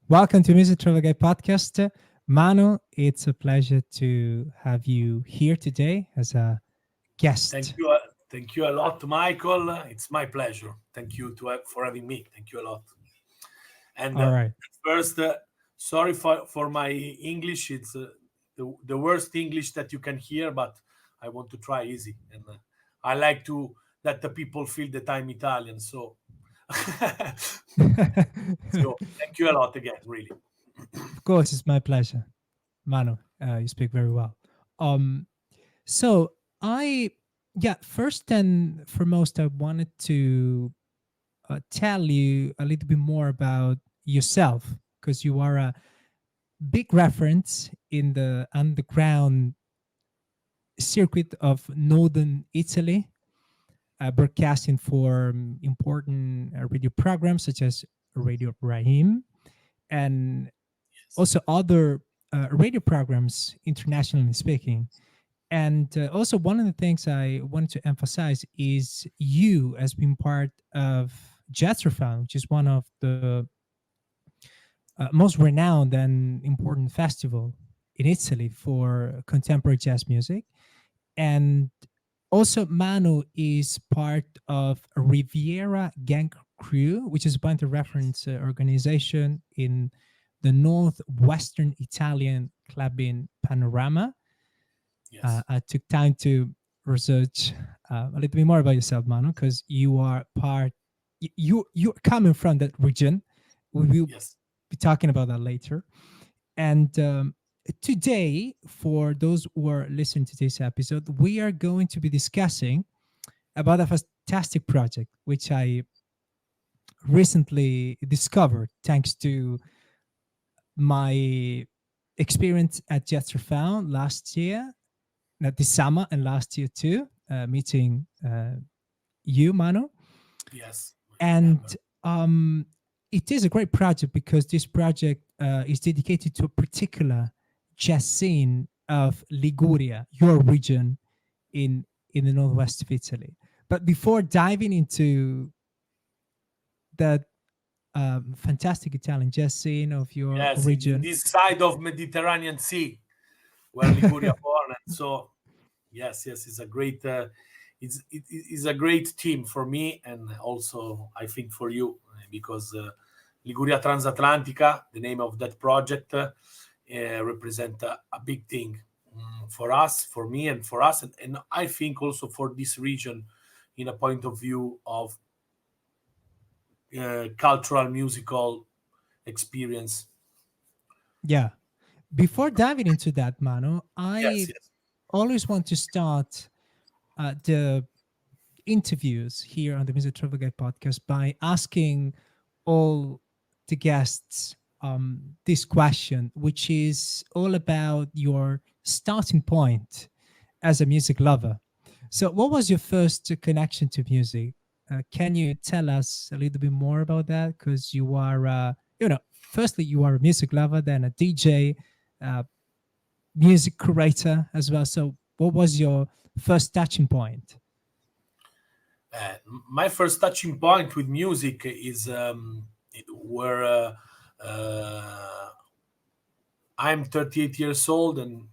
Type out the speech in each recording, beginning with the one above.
Welcome to Music Travel Guide Podcast. Manu, it's a pleasure to have you here today as a Thank guest. you. Thank you a lot, Michael. It's my pleasure. Thank you for having me. Thank you a lot. And All right. first, sorry for my English. It's the worst English that you can hear, but I want to try easy, and I like to that the people feel that I'm Italian. So, so thank you a lot again. Really. Of course, it's my pleasure. Manu, you speak very well. Um, so I, yeah, first and foremost, I wanted to tell you a little bit more about yourself because you are a big reference in the underground circuit of northern Italy, broadcasting for important radio programs such as Radio Rahim and Yes. also other radio programs, internationally speaking. And also, one of the things I wanted to emphasize is you as being part of Jazzrophone, which is one of the most renowned and important festival in Italy for contemporary jazz music. And also, Manu is part of Riviera Gang Crew, which is a point of reference organization in the northwestern Italian clubbing panorama. Yes. I took time to research a little bit more about yourself, Manu, because you are part. You're coming from that region. We will Yes. be talking about that later. And today, for those who are listening to this episode, we are going to be discussing about a fantastic project which I recently discovered thanks to my experience at Jetsterfound last year, not this summer and last year too, meeting you, Mano. Yes. I And remember. um, it is a great project because this project is dedicated to a particular jazz scene of Liguria, your region in the northwest of Italy. But before diving into that fantastic Italian jazz scene of your Yes. In region, this side of Mediterranean Sea, where Liguria born, and so yes, yes, it's a great it's a great team for me, and also I think for you, because Liguria Transatlantica, the name of that project, represent a big thing, for us, for me, and for us, and I think also for this region, in a point of view of cultural musical experience. yeah. Before diving into that, Mano, Yes, I yes, always want to start the interviews here on the Music Travel Guide podcast by asking all the guests this question, which is all about your starting point as a music lover. So, what was your first connection to music? Can you tell us a little bit more about that? Because you are, firstly, you are a music lover, then a DJ, uh, music curator as well. So, what was your first touching point? uh, my first touching point with music is where uh, I'm 38 years old, and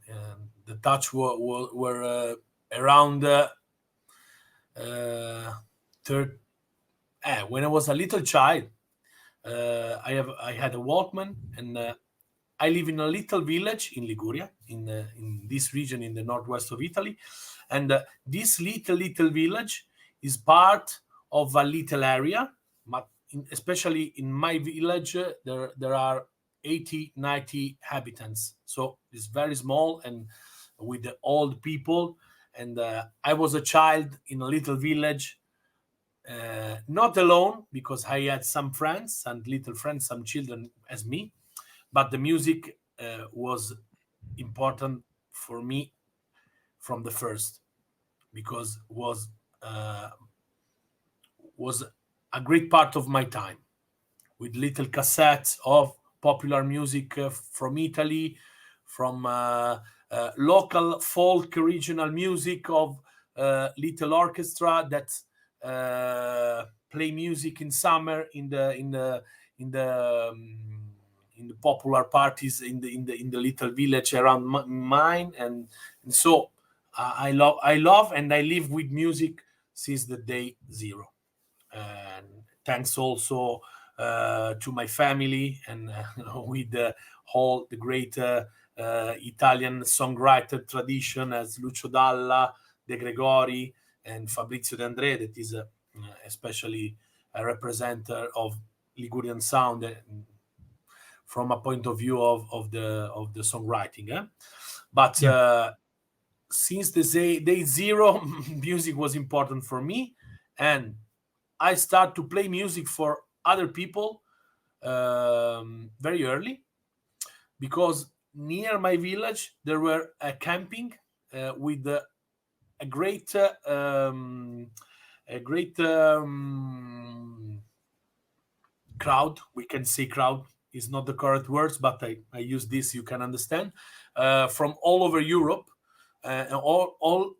the touch were around uh, third. When I was a little child, I had a Walkman, and I live in a little village in Liguria, in this region in the northwest of Italy, and this little village is part of a little area, but especially in my village, there are 80, 90 inhabitants, so it's very small and with the old people. And I was a child in a little village, not alone, because I had some friends, some little friends, some children as me, but the music was important for me from the first, because uh, was a great part of my time, with little cassettes of popular music from Italy, from local folk regional music of little orchestra that play music in summer in the popular parties in the little village around mine, and so I love and I live with music since the day zero. And thanks also to my family and with the whole the great Italian songwriter tradition as Lucio Dalla, De Gregori, and Fabrizio De André, that is especially a representative of Ligurian sound from a point of view of the songwriting. But Yeah. since the day zero, music was important for me, and I start to play music for other people very early, because near my village there were a camping with a great a great crowd. We can say crowd is not the correct words, but I use this, you can understand, from all over Europe, all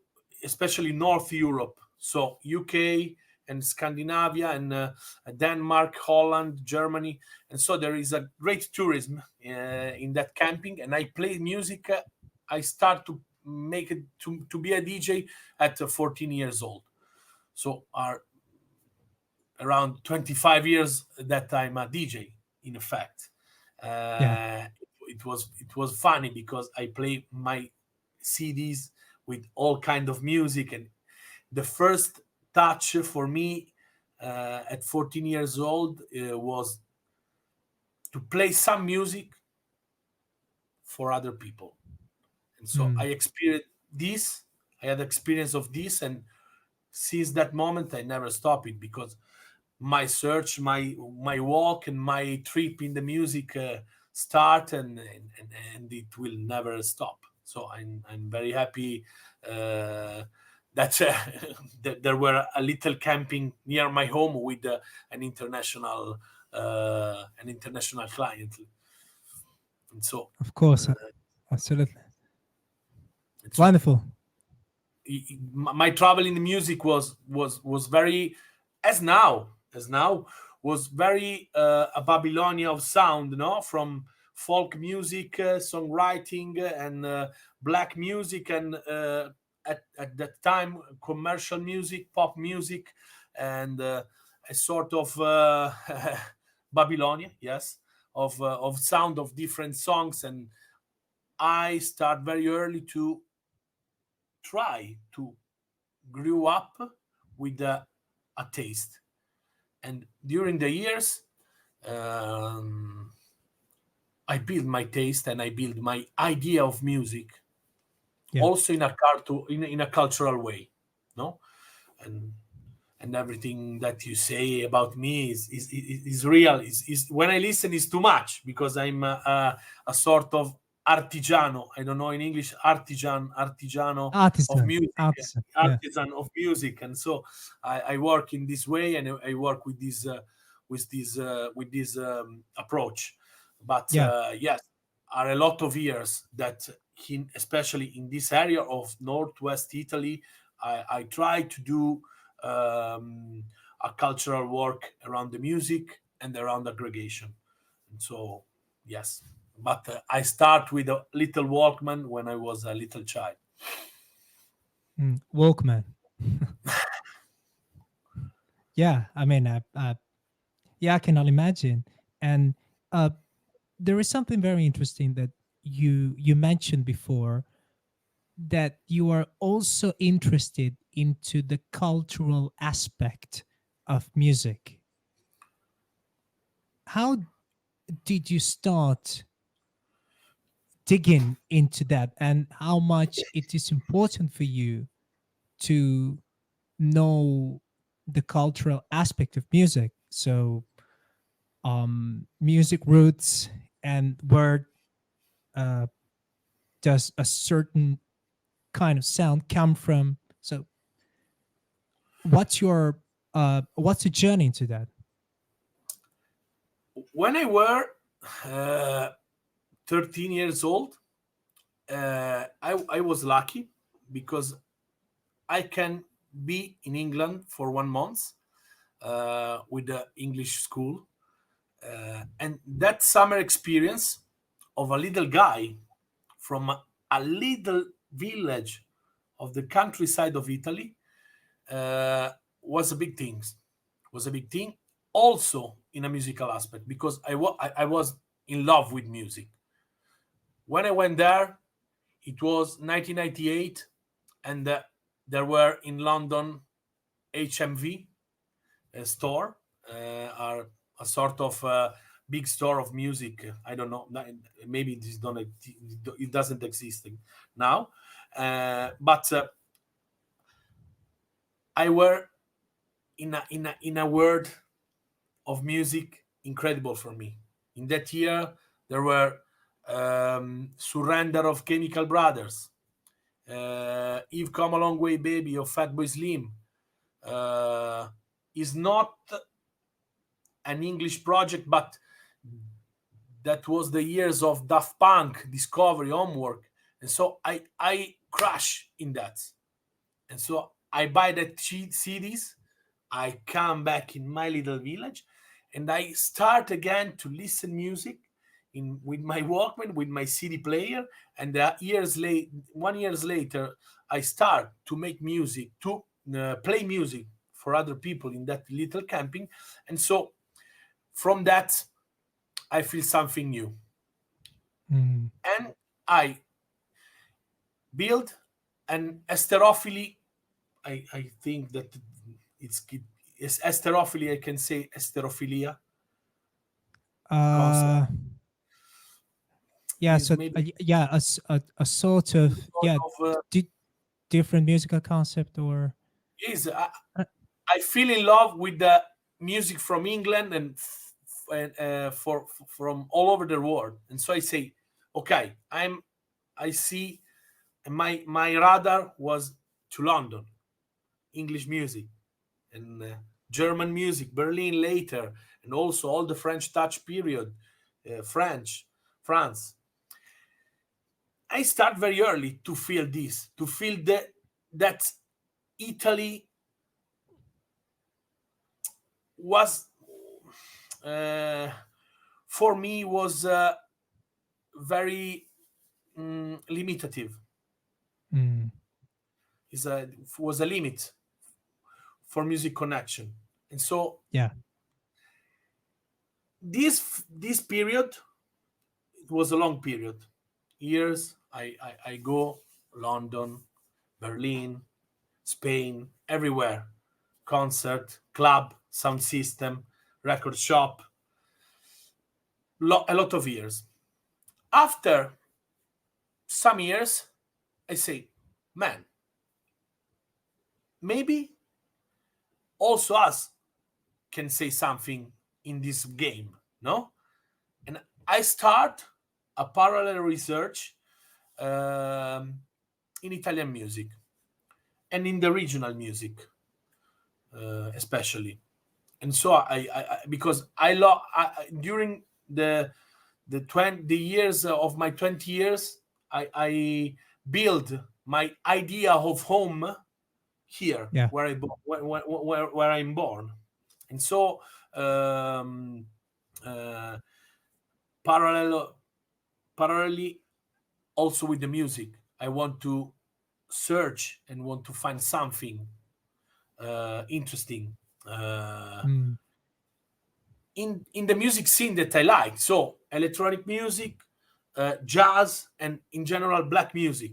especially North Europe, so UK and Scandinavia and Denmark, Holland, Germany, and so there is a great tourism in that camping, and I play music. I start to make it to be a DJ at 14 years old, so are around 25 years that I'm a DJ, in effect. Yeah. Uh, it was funny because I play my CDs with all kind of music, and the first touch for me at 14 years old was to play some music for other people, and so I Mm. experienced this. I had experience of this, and since that moment I never stop it, because my search, my walk, and my trip in the music start, and it will never stop. So I'm very happy uh, that that there were a little camping near my home with an international client, and so Of course. uh, Absolutely. and so Wonderful. my travel in the music was very, as now was very a Babylonia of sound, no, from folk music, songwriting, and black music, and at that time commercial music, pop music, and a sort of Babylonia, yes, of sound of different songs. And I start very early to try to grew up with a taste, and during the years um, I build my taste and I build my idea of music, Yeah. also in a cultural way, no, and everything that you say about me is real. Is when I listen is too much, because I'm a sort of artigiano. I don't know in English, artigiano of Artisan. music, Artisan. Yeah. artisan of music, and so I work in this way, and I work with this approach. But Yeah. yes, are a lot of years that, especially in this area of northwest Italy, I try to do um, a cultural work around the music and around aggregation. And so, yes, but I start with a little Walkman when I was a little child. Mm. Walkman. Yeah. I mean, yeah, I cannot imagine. And uh, there is something very interesting that you mentioned before, that you are also interested into the cultural aspect of music. How did you start digging into that, and how much it is important for you to know the cultural aspect of music? So music roots, and where uh, does a certain kind of sound come from? So what's your journey into that? When I were uh, 13 years old, I was lucky because I can be in England for 1 month with the English school. And that summer experience of a little guy from a little village of the countryside of Italy uh, was a big thing. Was a big thing also in a musical aspect because I was in love with music. When I went there, it was 1998, and there were in London HMV store, are a sort of big store of music. I don't know. Maybe this don't it doesn't exist now, but I were in a world of music incredible for me. In that year, there were Surrender of Chemical Brothers, Eve Come a Long Way Baby of Fatboy Slim. Is not an English project, but that was the years of Daft Punk, Discovery, Homework, and so I crash in that, and so I buy that CDs. I come back in my little village, and I start again to listen music in with my Walkman, with my CD player, and years late, 1 years later, I start to make music, to play music for other people in that little camping, and so from that I feel something new, Mm. and I build an esterophilie. I think that it's esterophilie. I can say esterophilia concept Uh, yeah. is So maybe yeah, a sort of, sort yeah, of different musical concept, or is uh, I feel in love with the music from England and from all over the world, and so I say, okay, I see my radar was to London, English music, and German music, Berlin later, and also all the French Touch period, France. I start very early to feel this, to feel that Italy was, uh, for me, was very limitative. mm, Is a was a limit for music connection, and so yeah. this period, it was a long period. Years I go London, Berlin, Spain, everywhere. Concert, club, sound system, record shop, a lot of years. After some years, I say, man, maybe also us can say something in this game, no? And I start a parallel research um, in Italian music and in the regional music, especially. And so because I love during the years of my 20 years, I build my idea of home here Yeah. where where I'm born, and so um, uh, parallel parallelly also with the music, I want to search and want to find something interesting Mm, in the music scene that I like. So electronic music, jazz, and in general black music.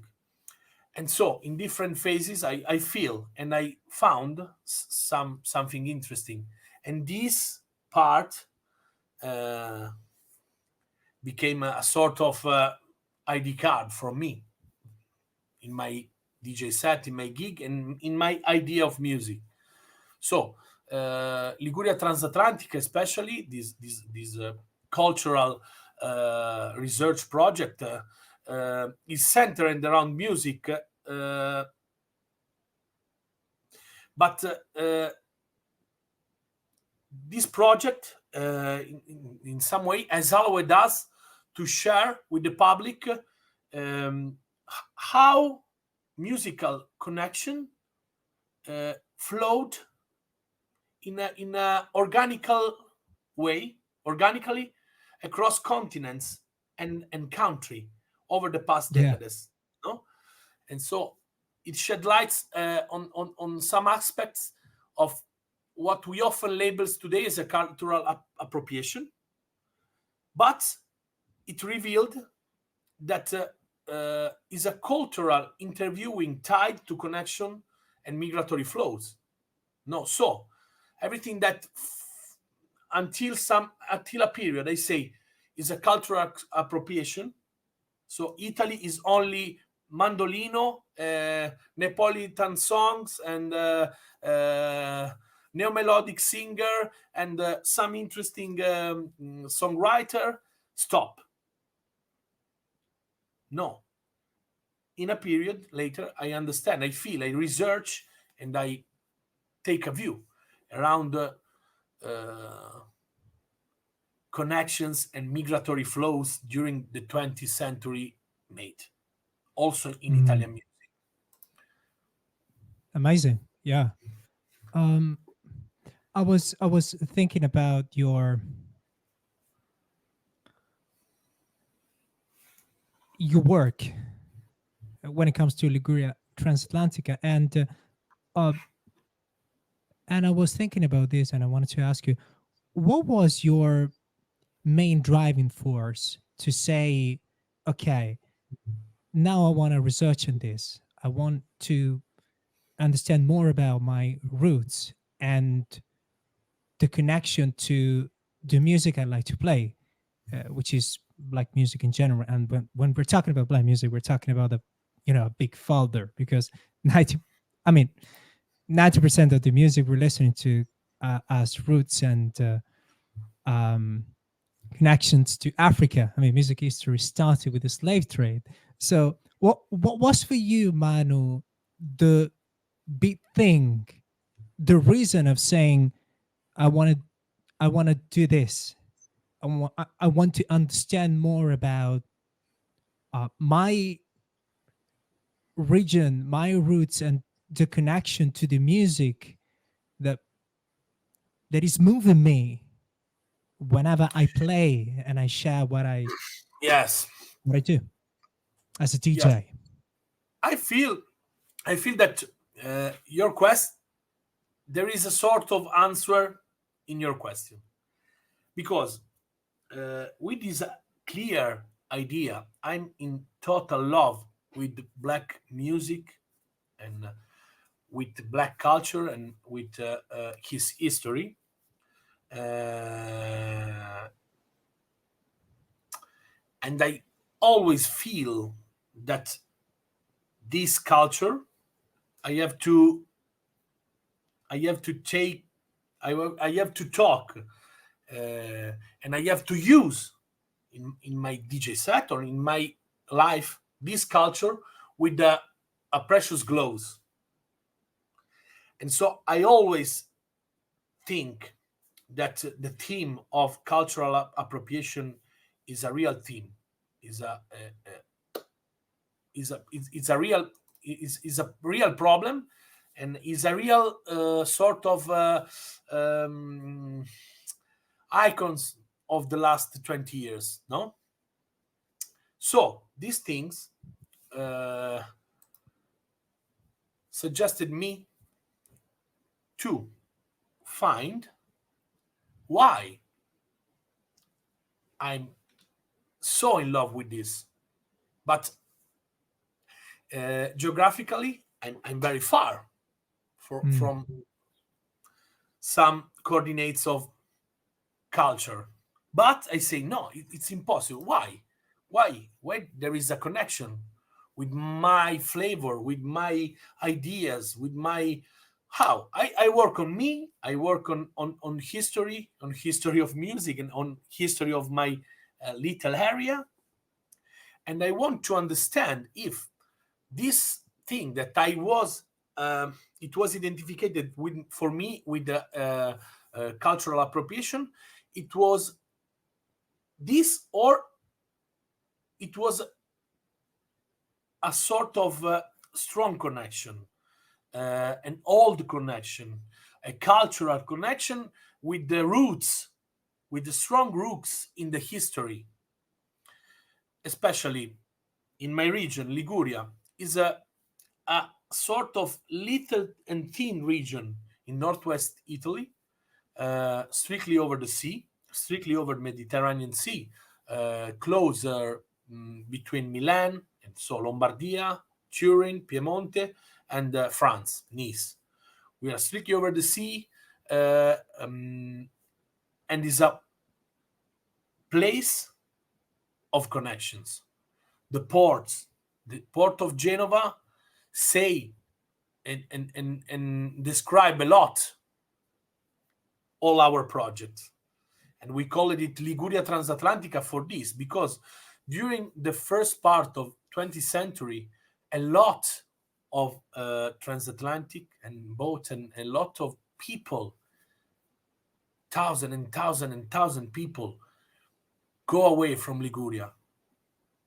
And so in different phases, I feel and I found something interesting. And this part uh, became a sort of ID card for me in my DJ set, in my gig, and in my idea of music. So Liguria Transatlantica, especially this cultural research project, is centered around music, but this project, in some way, has allowed us to share with the public how musical connection flowed in a organical way organically across continents and country over the past Yeah. decades. No, and so it shed lights on some aspects of what we often labels today as a cultural appropriation, but it revealed that is a cultural interviewing tied to connection and migratory flows. No, so everything that until a period I say is a cultural appropriation. So Italy is only mandolino, Neapolitan songs, and neo melodic singer, and some interesting songwriter. Stop. No, in a period later, I understand, I feel, I research, and I take a view around uh, connections and migratory flows during the 20th century made, also in Mm. Italian music. Amazing. Yeah. Um, I was thinking about your work when it comes to Liguria Transatlantica, uh, and I was thinking about this, and I wanted to ask you, what was your main driving force to say, okay, now I want to research on this. I want to understand more about my roots and the connection to the music I like to play, which is black music in general. And when we're talking about black music, we're talking about a big folder, because 90, I mean, 90% of the music we're listening to as roots and um, connections to Africa. I mean, music history started with the slave trade. So, what was for you, Manu, the big thing, the reason of saying, I want to, I want to do this. I want to understand more about my region, my roots, and the connection to the music that that is moving me whenever I play and I share Yes, what I do as a yes. DJ. I feel, I feel that your quest, there is a sort of answer in your question, because with this clear idea, I'm in total love with black music, and with black culture, and with his history. Uh, and I always feel that this culture, I have to, I have to take, I have to talk, and I have to use in my DJ set or in my life this culture with a precious glows. And so I always think that the theme of cultural appropriation is a real theme, is it's a real, is a real problem, and is a real sort of icons of the last 20 years. No, so these things uh, suggested me to find why I'm so in love with this. But geographically, I'm very far Mm. from some coordinates of culture. But I say no, it's impossible. Why? Why there is a connection with my flavor, with my ideas, with my how I work on me. I work on history of music, and on history of my little area, and I want to understand if this thing that I was it was identified with, for me, with the cultural appropriation, it was this, or it was a sort of strong connection, an old connection, a cultural connection with the roots with the strong roots in the history, especially in my region, Liguria, is a sort of little and thin region in northwest Italy, strictly over the sea, strictly over the Mediterranean Sea, closer between Milan and so Lombardia, Turin, Piemonte, and France, Nice. We are strictly over the sea, and is a place of connections. The ports, the port of Genova, say and describe a lot all our projects. And we call it Liguria Transatlantica for this, because during the first part of 20th century, a lot of transatlantic and boat and a lot of people, thousand people, go away from Liguria,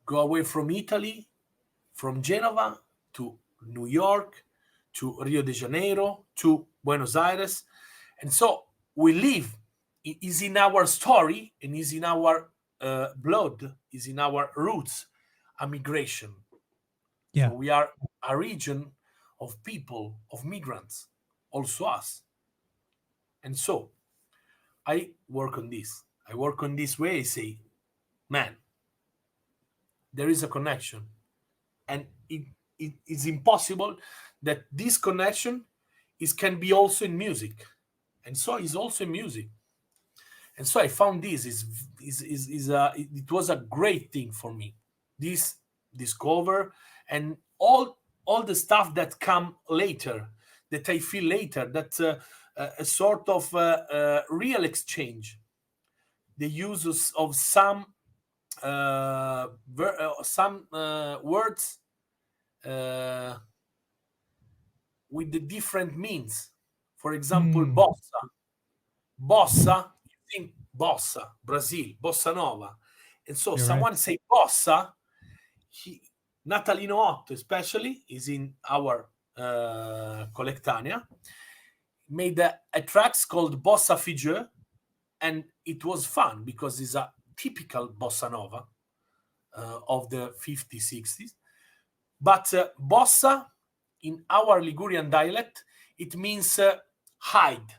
go away from Italy, from Genova to New York, to Rio de Janeiro, to Buenos Aires. And so we live, it is in our story and is in our blood, is in our roots, a migration. Yeah. So we are a region of people, of migrants, also us. And so I work on this. I work on this way. I say, man, there is a connection. And it is impossible that this connection can be also in music. And so it's also in music. And so I found this it was a great thing for me. This discover and all the stuff that come later, that I feel later, that a sort of real exchange, the use of some words with the different means. For example, Mm, bossa. Bossa, you think bossa, Brazil, bossa nova. And so you're right. someone say bossa, Natalino Otto especially is in our collectanea, made a tracks called Bossa Figure, and it was fun because it's a typical bossa nova of the 50s, 60s. But bossa, in our Ligurian dialect, it means hide.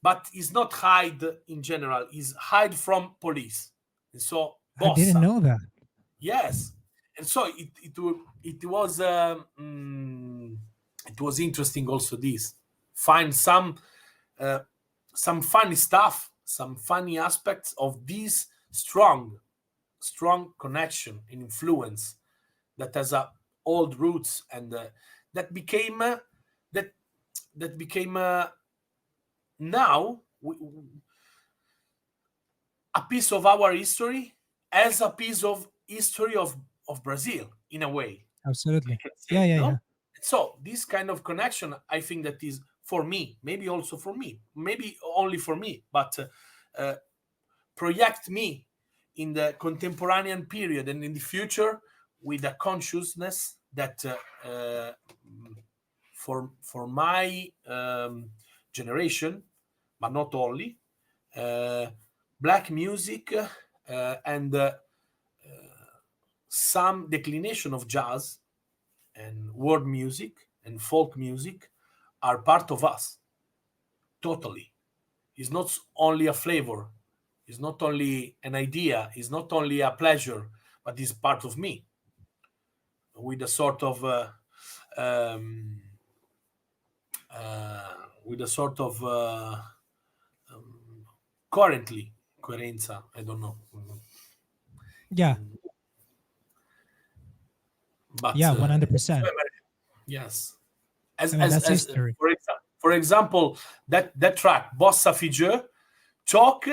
But it's not hide in general, it's hide from police. And so I didn't bossa, know that. yes. And so it was interesting also this. Find some funny stuff, some funny aspects of this strong connection and influence that has old roots, and that became that became now a piece of our history, as a piece of history of Brazil, in a way, I Absolutely. can Yeah, say, yeah, yeah. no? So this kind of connection, I think that is for me, maybe also for me, maybe only for me, but project me in the contemporary period and in the future with a consciousness that for my generation, but not only, uh, black music and some declination of jazz and world music and folk music are part of us totally. It's not only a flavor, it's not only an idea, it's not only a pleasure, but it's part of me with a sort of um, with a sort of currently coerenza. I don't know, Yeah. but Yeah, 100%. yes, as I mean, as that's as history. for example, that track Bossa Figure, Chalk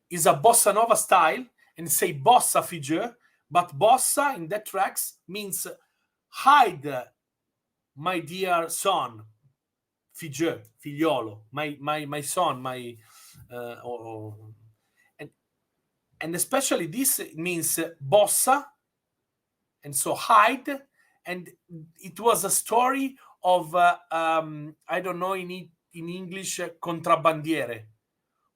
is a bossa nova style and say bossa figure, but bossa in that tracks means hide, my dear son, figure, figliolo, my son, my and and especially this means bossa, and so hide, and it was a story of I don't know in English contrabbandiere,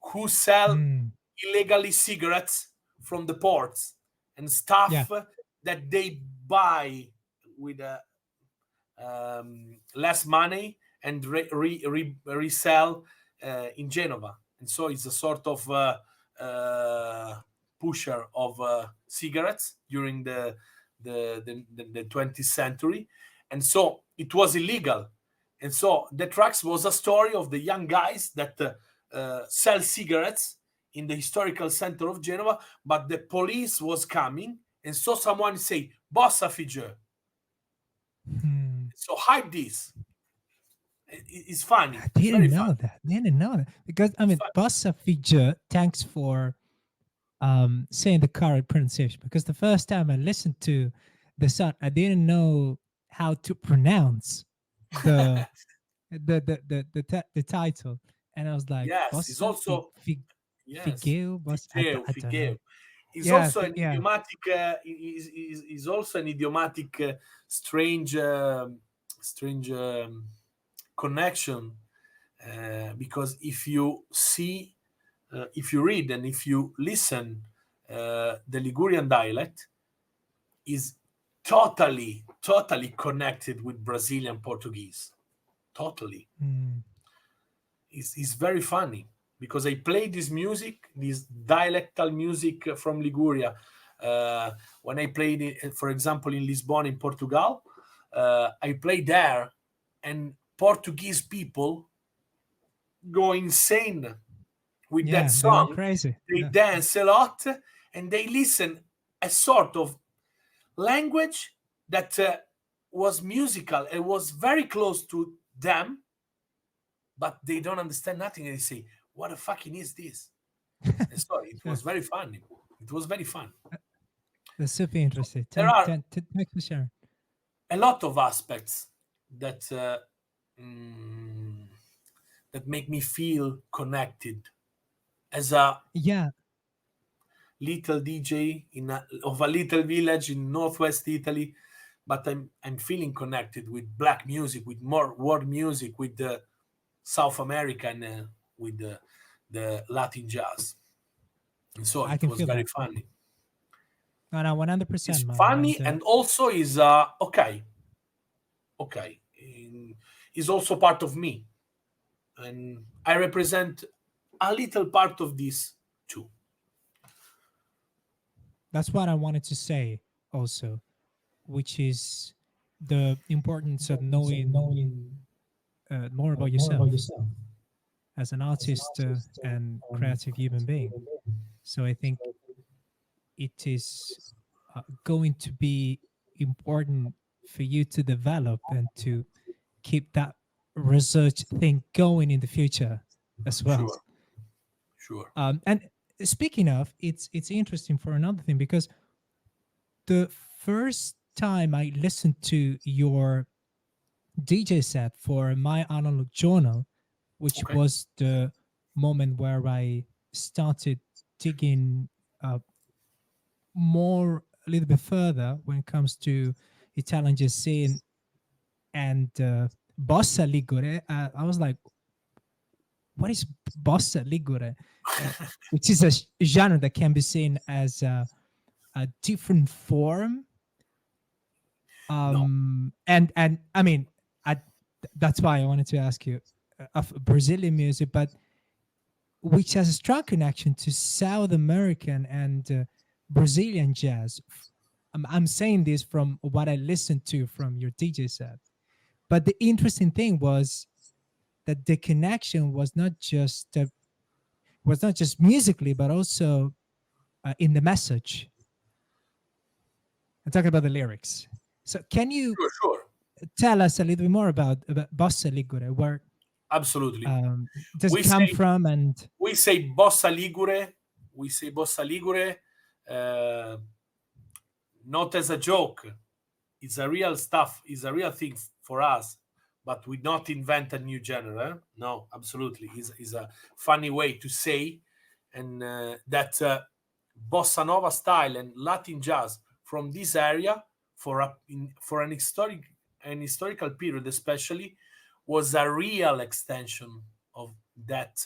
who sell Mm. illegally cigarettes from the ports and Yeah. stuff that they buy with less money and resell in Genova. And so it's a sort of pusher of cigarettes during the 20th century. And so it was illegal. And so the tracks was a story of the young guys that sell cigarettes in the historical center of Genova, but the police was coming, and so someone say, Bossa figure. Hmm. So hide this. It's funny. I It's very didn't know funny. that. Didn't know that because I It's mean, funny. Bossa figure. Thanks for saying the correct pronunciation, because the first time I listened to the song, I didn't know how to pronounce the the title, and I was like, Yes, it's Bossa also yes, Figeo, Bossa. Figeo, I don't know. Figeo. It's Yeah, also an yeah, idiomatic. Is also an idiomatic, strange, strange connection. Because if you read and if you listen, the Ligurian dialect is totally connected with Brazilian Portuguese. Totally. mm, It's very funny because I play this music, this dialectal music from Liguria. When I played it, for example, in Lisbon, in Portugal, I play there, and Portuguese people go insane with that yeah. They went song. crazy. They Yeah. dance a lot, and they listen a sort of language that was musical. It was very close to them, but they don't understand nothing. And they say, "What the fucking is this?" And so it Yeah. was very funny. It was very fun. That's super interesting. There are Thanks for sharing. a lot of aspects that mm, that make me feel connected as a Yeah, little DJ of a little village in northwest Italy, but I'm feeling connected with black music, with more world music, with the South America, and with the Latin jazz. And so I it can was feel very that. funny. No, no, It's 100%, Manu. funny And and also is okay, okay. Is also part of me, and I represent a little part of this too. that's what I wanted to say also, which is the importance of knowing more about yourself as an artist and creative human being. So I think it is going to be important for you to develop and to keep that research thing going in the future as well. Sure, sure. And speaking of, it's interesting for another thing, because the first time I listened to your DJ set for my analog journal, which Okay. was the moment where I started digging more a little bit further when it comes to Italian jazz scene and bossa ligure. I was like, what is bossa ligure? Uh, which is a genre that can be seen as a different form. No, And I mean, I, that's why I wanted to ask you of Brazilian music, but which has a strong connection to South American and Brazilian jazz. I'm saying this from what I listened to from your DJ set. But the interesting thing was that the connection was not just musically, but also in the message. I'm talking about the lyrics. So can you sure, sure. tell us a little bit more about Bossa Ligure? Where Absolutely. does it We come say from? And we say Bossa Ligure. We say Bossa Ligure, uh, not as a joke. It's a real stuff. It's a real thing for us. But we not invent a new genre. No, absolutely. Is a funny way to say, and that bossa nova style and Latin jazz from this area for an historical period, especially, was a real extension of that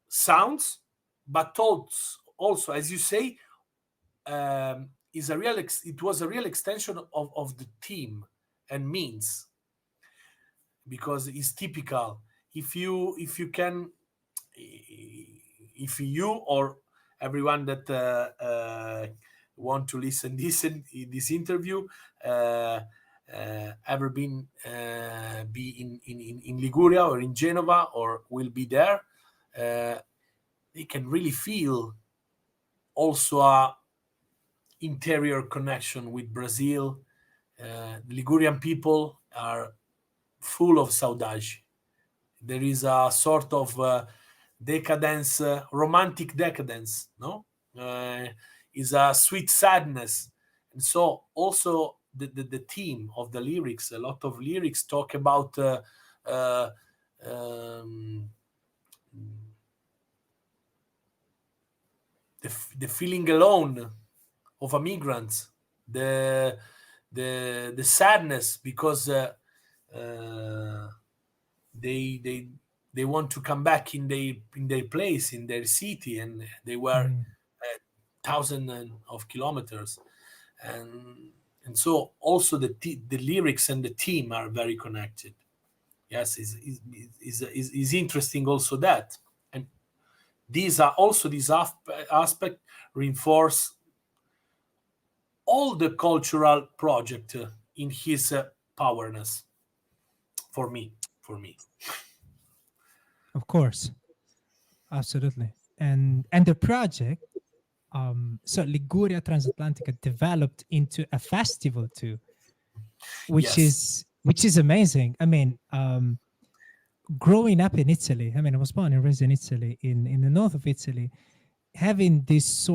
sounds, but also, as you say, it was a real extension of the theme and means, because it's typical. If you can, if you or everyone that want to listen this interview ever been be in Liguria or in Genova or will be there, they can really feel also a interior connection with Brazil. The Ligurian people are full of saudade. There is a sort of decadence, romantic decadence, no? Is a sweet sadness. And so also the theme of the lyrics, a lot of lyrics talk about uh, um, the feeling alone of a migrant, the the sadness because uh, they they want to come back in their place, in their city, and they were Mm. thousands of kilometers, and so also the lyrics and the theme are very connected. Yes, is interesting also that, and these are also this aspect reinforce all the cultural project in his powerness, for me. Of course, absolutely. And the project, so Liguria Transatlantica developed into a festival too, Yes, which is amazing. I mean, growing up in Italy, I mean, I was born and raised in Italy, in the north of Italy, having this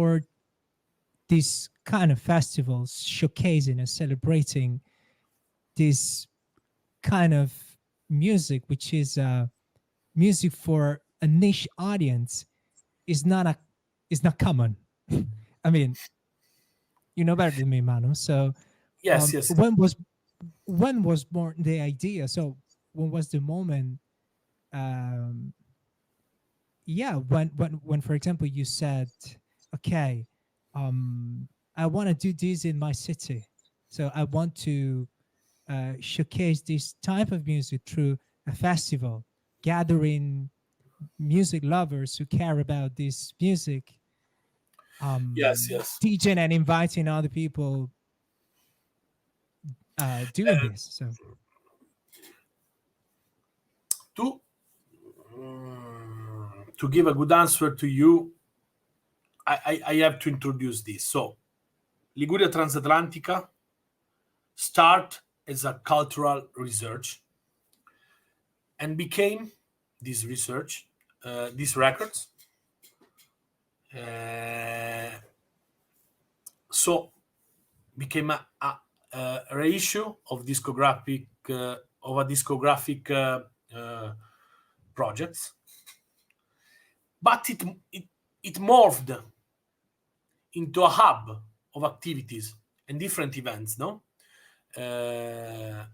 kind of festivals showcasing and celebrating this kind of music, which is music for a niche audience, is not a is not common. I mean, you know better than me, Manu. So, yes, yes, when was born the idea? So, when was the moment? Um, yeah, when for example you said, okay, I want to do this in my city, so I want to showcase this type of music through a festival, gathering music lovers who care about this music, yes, yes. teaching and inviting other people doing this. So To to give a good answer to you, I have to introduce this. So, Liguria Transatlantica start as a cultural research and became this research, these records. Uh, so became a reissue of discographic of a discographic projects, but it morphed into a hub of activities and different events. No, uh,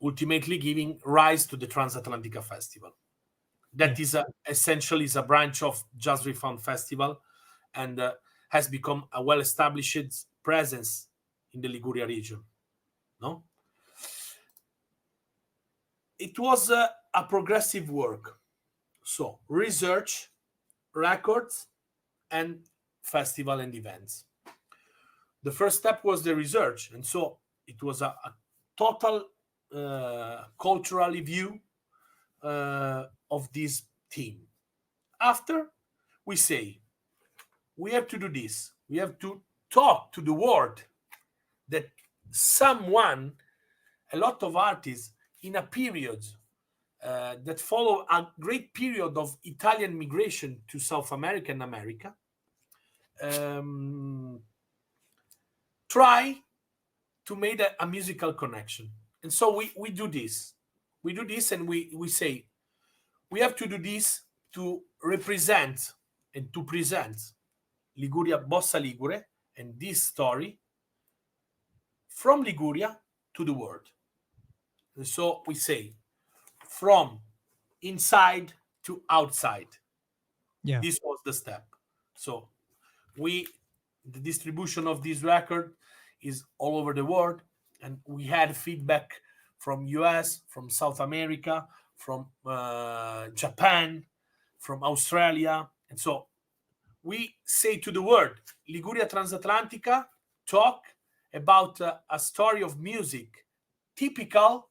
ultimately giving rise to the Transatlantica Festival. yeah, That is essentially is a branch of Jazz Refund Festival, and has become a well-established presence in the Liguria region. No, it was a progressive work. So research, records, and festival and events. The first step was the research, and so it was a total cultural view of this theme. After, we say we have to do this. We have to talk to the world that someone, a lot of artists, in a period that follow a great period of Italian migration to South America and America, um, try to make a musical connection. And so we do this. We do this and we say we have to do this to represent and to present Liguria, Bossa Ligure, and this story from Liguria to the world. And so we say from inside to outside. Yeah. This was the step. So we the distribution of this record is all over the world, and we had feedback from US, from South America, from Japan, from Australia. And so we say to the world, Liguria Transatlantica talk about a story of music typical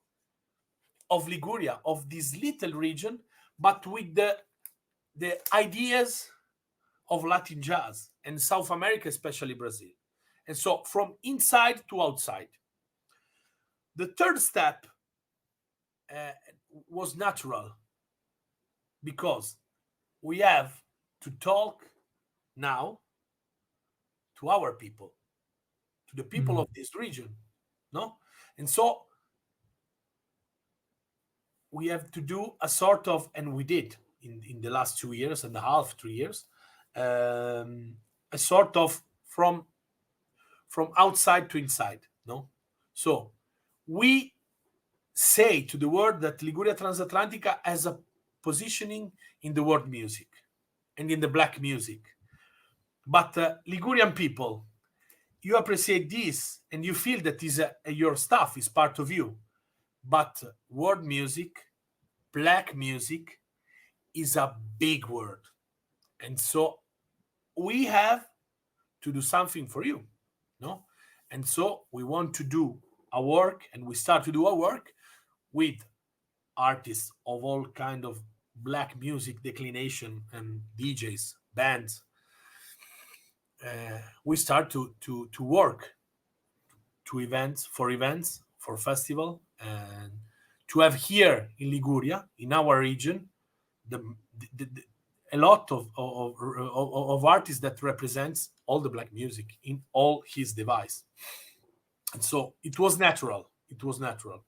of Liguria, of this little region, but with the ideas of Latin jazz and South America, especially Brazil. And so from inside to outside. The third step uh, was natural because we have to talk now to our people, to the people Mm. of this region, no? And so we have to do a sort of, and we did in the last 2 years and a half, 3 years, a sort of from outside to inside, no? So we say to the world that Liguria Transatlantica has a positioning in the world music and in the black music. But Ligurian people, you appreciate this and you feel that is your stuff is part of you. But world music, black music, is a big word. And so we have to do something for you, no? And so we want to do our work, and we start to do our work with artists of all kind of black music declination and DJs, bands. We start to work to events for festival, and to have here in Liguria, in our region, the, the a lot of artists that represents all the black music in all his device. And so it was natural. It was natural,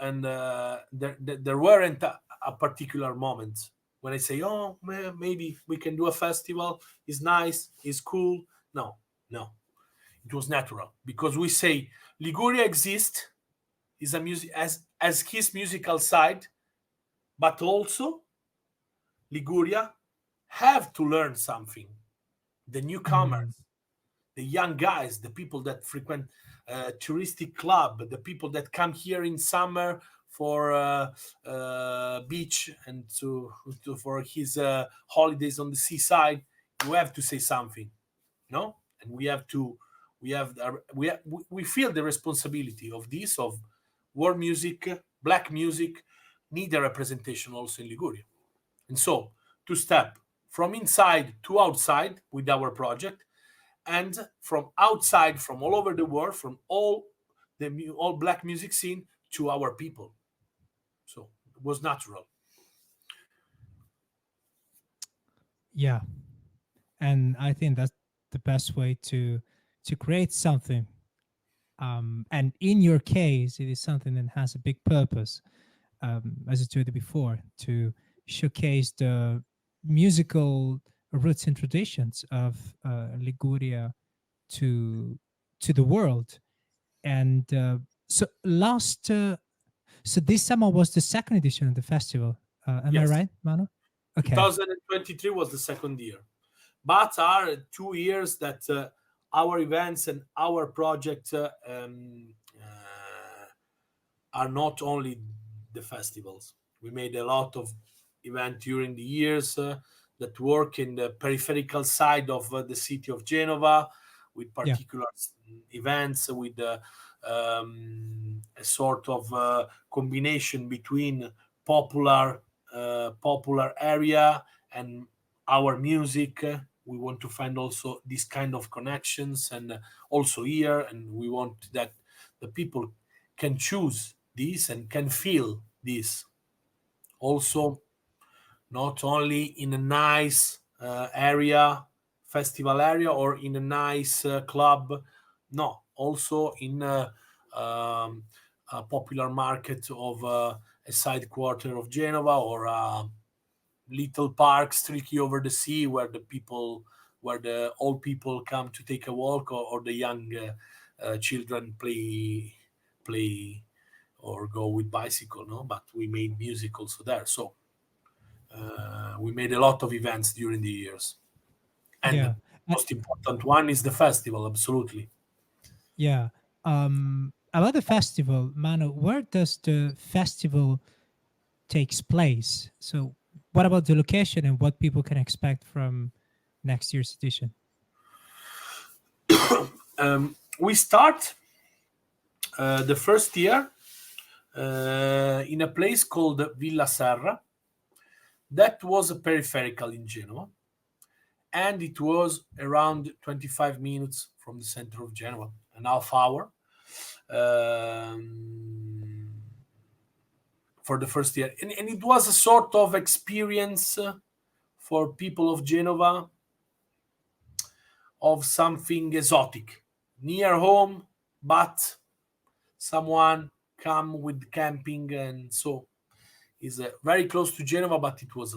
and there weren't a particular moment when I say, "Oh, maybe we can do a festival. It's nice. It's cool." No, no, it was natural because we say Liguria exists is a music as his musical side, but also Liguria have to learn something. The Mm. newcomers, the young guys, the people that frequent touristic club, the people that come here in summer for beach and for his holidays on the seaside. You have to say something, no? And we feel the responsibility of this of world music, black music, need a representation also in Liguria. And so to step from inside to outside with our project, and from outside, from all over the world, from all black music scene to our people. So it was natural. Yeah. And I think that's the best way to create something. And in your case, it is something that has a big purpose, as I told you before, to showcase the musical roots and traditions of Liguria to the world. And so last, so this summer was the second edition of the festival. Am I Yes, right, Manu? Okay. 2023 was the second year, but are 2 years that our events and our project are not only the festivals. We made a lot of events during the years that work in the peripheral side of the city of Genova, with Yeah. particular events, with a sort of combination between popular popular area and our music. We want to find also this kind of connections, and also here, and we want that the people can choose this and can feel this also, not only in a nice area, festival area, or in a nice club, no, also in a popular market of a side quarter of Genova, or a little park strictly over the sea where the old people come to take a walk, or the young children play or go with bicycle, no? But we made music also there. So We made a lot of events during the years, and the Yeah. Uh, most important one is the festival. Absolutely. yeah. About the festival, Manu, where does the festival takes place? So, what about the location and what people can expect from next year's edition? We start the first year in a place called Villa Serra. That was a peripheral in Genoa, and it was around 25 minutes from the center of Genoa, an half hour um, for the first year. And it was a sort of experience for people of Genova of something exotic, near home, but someone come with camping, and so is very close to Genova, but it was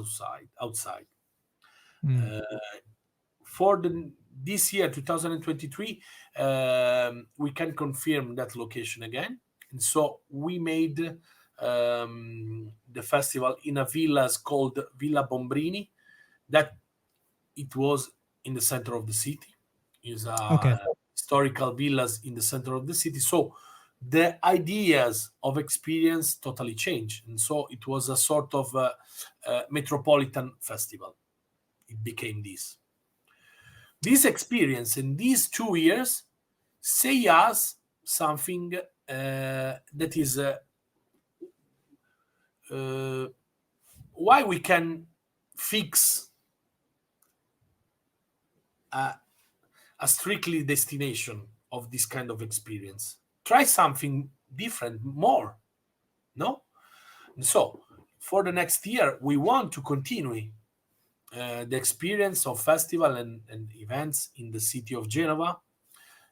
outside. Mm. Uh, for this year 2023, we can confirm that location again, and so we made the festival in a villa called Villa Bombrini, that it was in the center of the city. Is Okay. historical villas in the center of the city, so the ideas of experience totally changed, and so it was a sort of metropolitan festival. It became this experience in these 2 years say us something that is uh, why we can fix a strictly destination of this kind of experience. Try something different, more, no? And so for the next year, we want to continue the experience of festival and events in the city of Genova,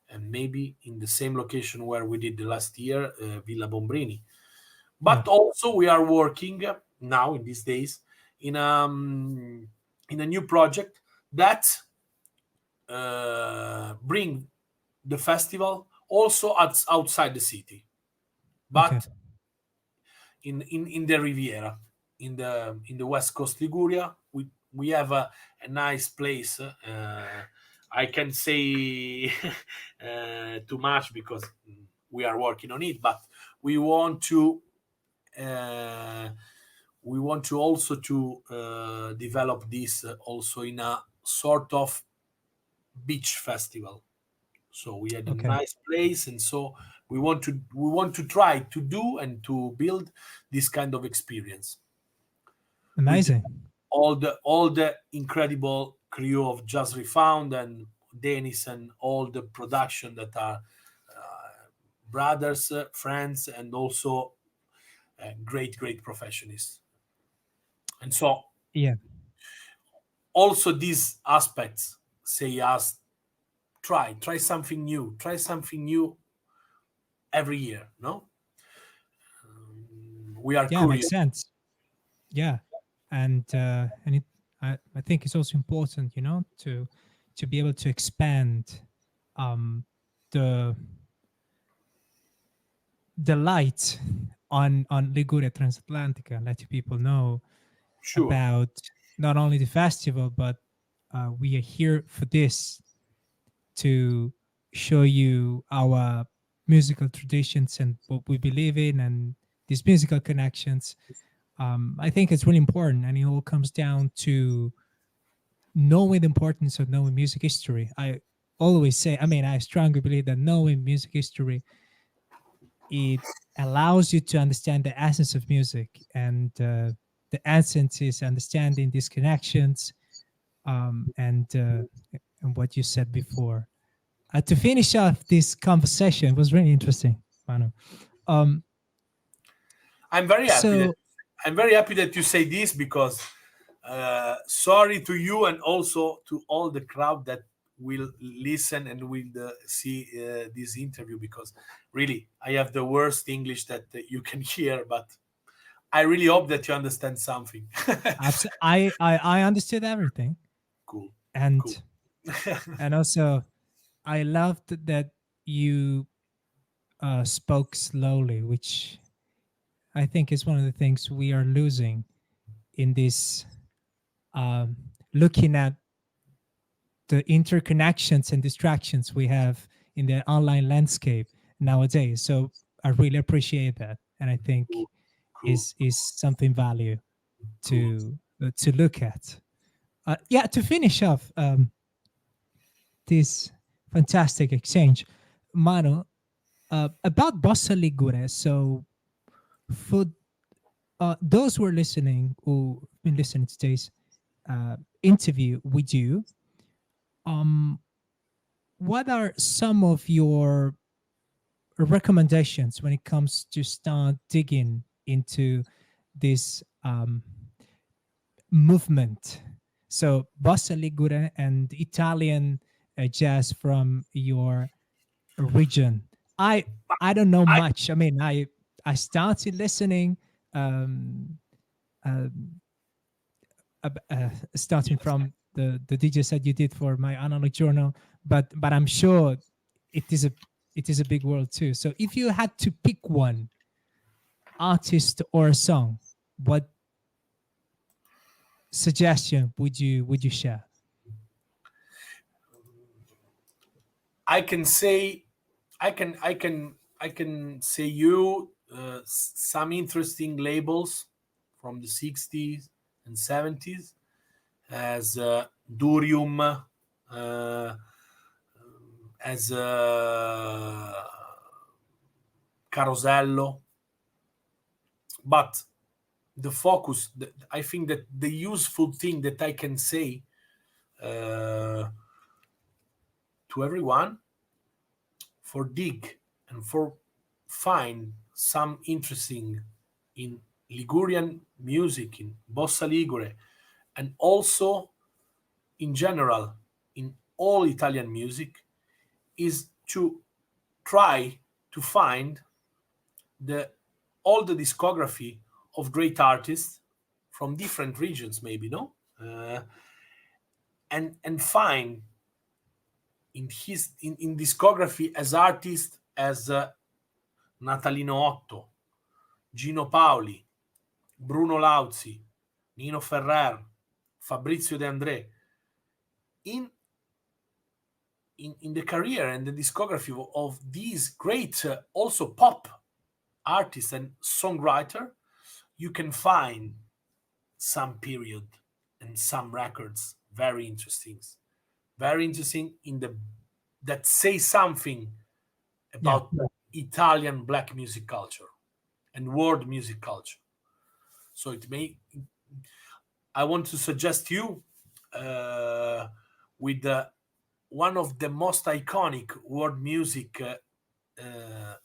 and maybe in the same location where we did the last year, Villa Bombrini. Yeah. But also we are working now in these days in a new project that bring the festival also outside the city, Okay. but in the Riviera, in the West Coast Liguria. We have a nice place. I can say too much because we are working on it, but we want to uh, we want to also to develop this also in a sort of beach festival. So we had a Okay. nice place, and so we want to try to do and to build this kind of experience with Amazing. all the incredible crew of Jazz Refound and Dennis and all the production that are brothers, friends, and also great professionists. And so Yeah. also these aspects say us try something new every year. No, we are Yeah. Makes curious. sense. Yeah. And I think it's also important, to be able to expand um the the light on Liguria Transatlantica, and let people know Sure. about not only the festival, but we are here for this, to show you our musical traditions and what we believe in, and these musical connections. I think it's really important, and it all comes down to knowing the importance of knowing music history. I always say, I mean, I strongly believe that knowing music history, it allows you to understand the essence of music, and the essence is understanding these connections, and what you said before. To finish off this conversation, it was really interesting, Manu. Um, I'm very happy that so I'm very happy that you say this because sorry to you and also to all the crowd that will listen and will see this interview, because really I have the worst English that you can hear, but I really hope that you understand something. I understood everything, Cool, cool. and and also I loved that you spoke slowly, which I think is one of the things we are losing in this um, looking at the interconnections and distractions we have in the online landscape nowadays. So I really appreciate that, and I think Cool, cool, is something value cool. to look at. Yeah, to finish off this fantastic exchange, Mano, about Bossa Ligure. So for those who are listening, who've been listening to today's interview with you, um, what are some of your recommendations when it comes to start digging into this movement? So Bossa Ligure and Italian jazz from your region. I I don't know I much. I mean, I started listening, um, uh, starting from the DJ set you did for my analog journal, but I'm sure it is a it is a big world too. So if you had to pick one artist or a song, what suggestion would you share? I can say, I can say you some interesting labels from the 60s and 70s as Durium, as Carosello, but I think that the useful thing that I can say uh, to everyone for dig and for find some interesting in Ligurian music, in Bossa Ligure, and also in general in all Italian music, is to try to find the all the discography of great artists from different regions, maybe, no, and find in discography as artists as Natalino Otto, Gino Paoli, Bruno Lauzi, Nino Ferrer, Fabrizio De André, in in the career and the discography of these great also pop artists and songwriter, you can find some period and some records very interesting in the that say something Yeah, about Italian black music culture and world music culture. So it may I want to suggest you with one of the most iconic world music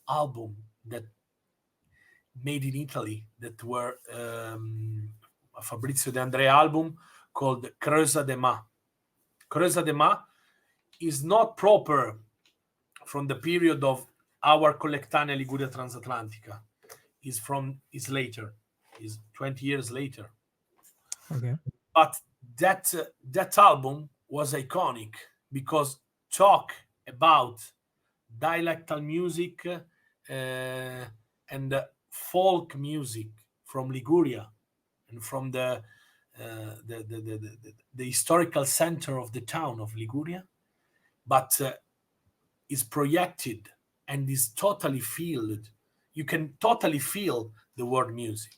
album that made in Italy, that were a Fabrizio De André album called Creusa de Ma. Creusa de Ma is not proper from the period of our collectanea Liguria Transatlantica. Is later, is 20 years later. okay. But that album was iconic because talk about dialectal music and folk music from Liguria and from the historical center of the town of Liguria, but is projected and is totally filled. You can totally feel the word music,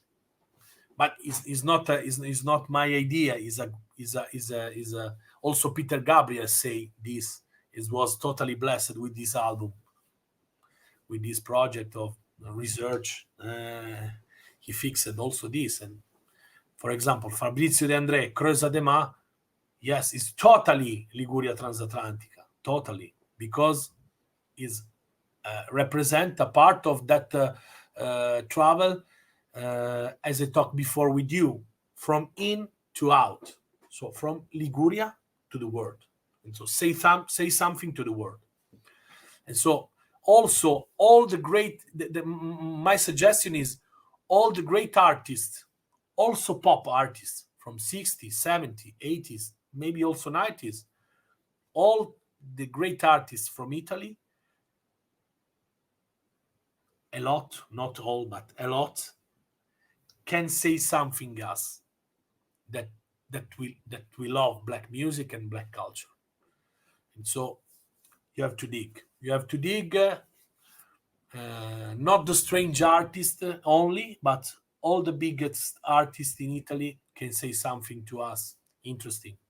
but is not my idea. Is a also Peter Gabriel say this. It was totally blessed with this album, with this project of research. He fixed also this, and for example, Fabrizio De André, Creusa de Ma, yes, it's totally Liguria Transatlantica, totally, because is represent a part of that travel, as I talked before with you, from in to out. So from Liguria to the world. And so say something to the world. And so also all the great, my suggestion is all the great artists, also pop artists from 60s, 70s, 80s, maybe also 90s, all the great artists from Italy, a lot, not all, but a lot, can say something else. that we love black music and black culture. And so you have to dig. You have to dig, not the strange artist only, but all the biggest artists in Italy can say something to us interesting.